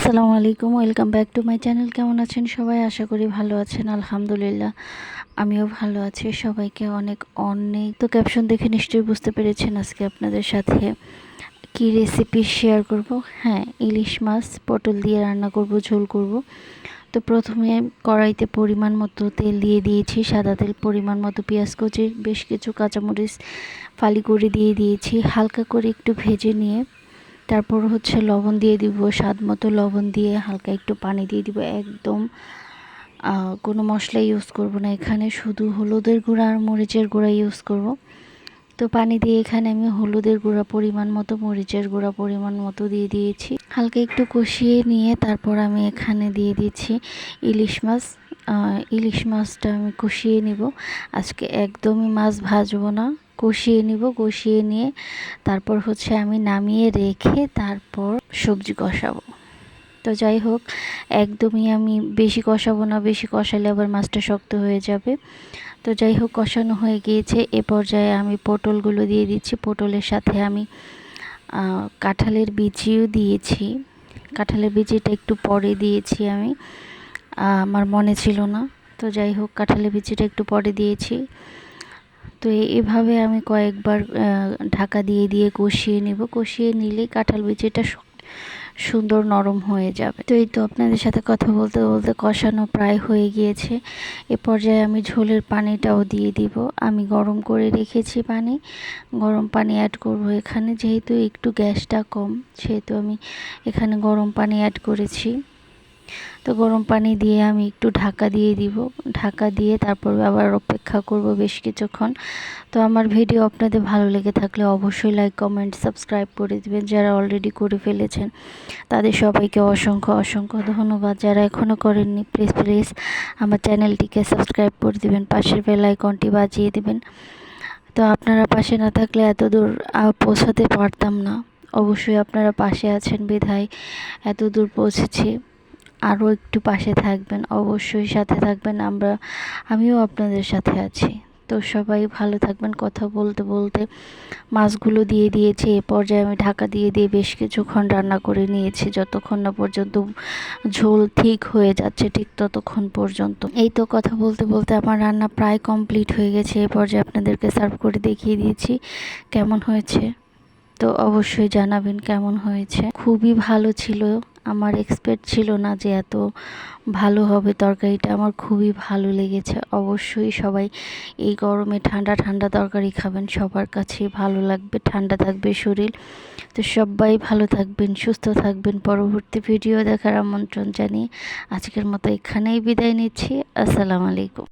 আসসালামু আলাইকুম, welcome back to my channel. কেমন আছেন সবাই? আশা করি ভালো আছেন। আলহামদুলিল্লাহ আমিও ভালো আছি। সবাইকে অনেক অনেক তো ক্যাপশন দেখে নিশ্চয়ই বুঝতে পেরেছেন আজকে আপনাদের সাথে কি রেসিপি শেয়ার করব। হ্যাঁ, ইলিশ মাছ পটল দিয়ে রান্না করব, ঝোল করব। তো প্রথমে কড়াইতে পরিমাণ মতো তেল দিয়ে দিয়েছি, সাদা তেল, পরিমাণ মতো পেঁয়াজ কুচি, বেশ কিছু কাঁচামরিচ ফালি করে দিয়ে দিয়েছি। হালকা করে একটু ভেজে নিয়ে তারপর লবণ দিয়ে দিব, স্বাদ মতো লবণ দিয়ে হালকা একটু পানি দিয়ে দিব। একদম কোনো মশলা ইউজ করব না এখানে, শুধু হলুদের গুঁড়া আর মরিচের গুঁড়া ইউজ করব। তো পানি দিয়ে এখানে আমি হলুদের গুঁড়া পরিমাণ মতো, মরিচের গুঁড়া পরিমাণ মতো দিয়ে দিয়েছি। হালকা একটু কষিয়ে নিয়ে তারপর আমি এখানে দিয়ে দিচ্ছি ইলিশ মাছ। ইলিশ মাছটা আমি কষিয়ে নিব। আজকে একদমই মাছ ভাজবো না, কষিয়ে নিব। কষিয়ে নিয়ে তারপর আমি নামিয়ে রেখে তারপর সবজি কষাবো। তো যাই হোক, একদমই আমি বেশি কষাবো না, বেশি কষালে আবার মাছটা শক্ত হয়ে যাবে। তো যাই হোক, কষানো হয়ে গিয়েছে। এ পর্যায়ে আমি পটলগুলো দিয়ে দিচ্ছি। পটলের সাথে আমি কাঁঠালের বিচিও দিয়েছি। কাঁঠালের বিচিটা একটু পরে দিয়েছি আমি, আমার মনে ছিল না। তো যাই হোক, কাঁঠালের বিচিটা একটু পরে দিয়েছি। তো এভাবে আমি কয়েকবার ঢাকা দিয়ে দিয়ে কষিয়ে নেব। কষিয়ে নিলেই কাঁঠাল বিচিটা সুন্দর নরম হয়ে যাবে। তো এই তো আপনাদের সাথে কথা বলতে বলতে কষানো প্রায় হয়ে গিয়েছে। এ পর্যায়ে আমি ঝোলের পানিটাও দিয়ে দিব। আমি গরম করে রেখেছি পানি, গরম পানি অ্যাড করব এখানে। যেহেতু একটু গ্যাসটা কম, সেহেতু আমি এখানে গরম পানি অ্যাড করেছি। তো গরম পানি দিয়ে আমি একটু ঢাকা দিয়ে দিব। ঢাকা দিয়ে তারপর আবার অপেক্ষা করব বেশ কিছুক্ষণ। তো আমার ভিডিও আপনাদের ভালো লেগে থাকলে অবশ্যই লাইক, কমেন্ট, সাবস্ক্রাইব করে দেবেন। যারা অলরেডি করে ফেলেছেন তাদের সবাইকে অসংখ্য অসংখ্য ধন্যবাদ। যারা এখনও করেননি প্লিজ প্লিজ আমার চ্যানেলটিকে সাবস্ক্রাইব করে দেবেন, পাশের বেল আইকনটি বাজিয়ে দেবেন। তো আপনারা পাশে না থাকলে এত দূর পৌঁছাতে পারতাম না। অবশ্যই আপনারা পাশে আছেন বিধায় এত দূর পৌঁছেছি। আরও একটু পাশে থাকবেন, অবশ্যই সাথে থাকবেন। আমিও আপনাদের সাথে আছি। তো সবাই ভালো থাকবেন। কথা বলতে বলতে মাছগুলো দিয়ে দিয়েছি। এ পর্যায়ে আমি ঢাকা দিয়ে দিয়ে বেশ কিছুক্ষণ রান্না করে নিয়েছি, যতক্ষণ না পর্যন্ত ঝোল ঠিক হয়ে যাচ্ছে, ঠিক ততক্ষণ পর্যন্ত। এই তো কথা বলতে বলতে আমার রান্না প্রায় কমপ্লিট হয়ে গেছে। এ পর্যায়ে আপনাদেরকে সার্ভ করে দেখিয়ে দিয়েছি কেমন হয়েছে। তো অবশ্যই জানাবেন কেমন হয়েছে। খুবই ভালো ছিল, আমার এক্সপেক্ট ছিল না যে এত ভালো হবে তরকারিটা। আমার খুবই ভালো লেগেছে। অবশ্যই সবাই এই গরমে ঠান্ডা ঠান্ডা তরকারি খাবেন, সবার কাছেই ভালো লাগবে, ঠান্ডা থাকবে শরীর। তো সবাই ভালো থাকবেন, সুস্থ থাকবেন। পরবর্তী ভিডিও দেখার আমন্ত্রণ জানিয়ে আজকের মতো এখানেই বিদায় নিচ্ছি। আসসালামু আলাইকুম।